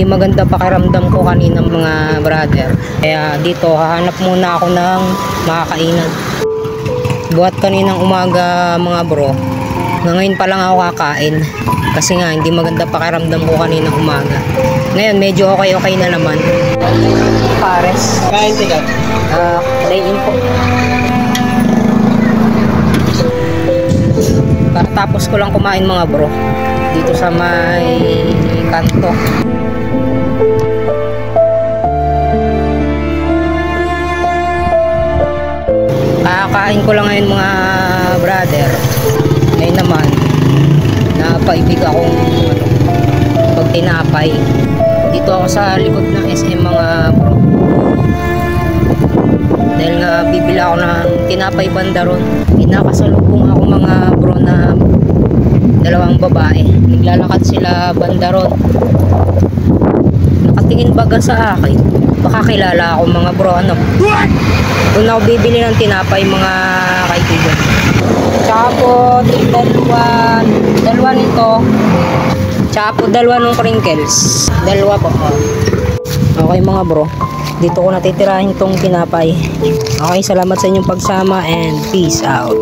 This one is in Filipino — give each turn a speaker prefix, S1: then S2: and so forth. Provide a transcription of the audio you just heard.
S1: maganda pakiramdam ko kanina mga brother. Kaya dito hahanap muna ako ng makakainan. Buhat kaninang umaga mga bro, ngayon pa lang ako kakain. Kasi nga hindi maganda pakiramdam ko kaninang umaga. Ngayon medyo okay na naman. Pares.
S2: Kain tigat.
S1: Dine-in po. Tapos ko lang kumain mga bro dito sa may kanto. Kakain ko lang ngayon mga brother. Ngayon naman napaibig akong pag tinapay. Dito ako sa likod ng SM mga bro. Dahil nga bibili ako ng tinapay banda ron. Inakasalubong ako mga bro na dalawang babae. Naglalakad sila banda ron. Nakatingin baga sa akin. Baka kilala ako mga bro. Ano? Doon ako bibili ng tinapay mga kaibigan. Tsaka po dalawa nito. Tsaka po dalawa ng crinkles. Dalawa po. Okay mga bro, dito ko natitirahin tong tinapay. Okay, salamat sa inyong pagsama and peace out.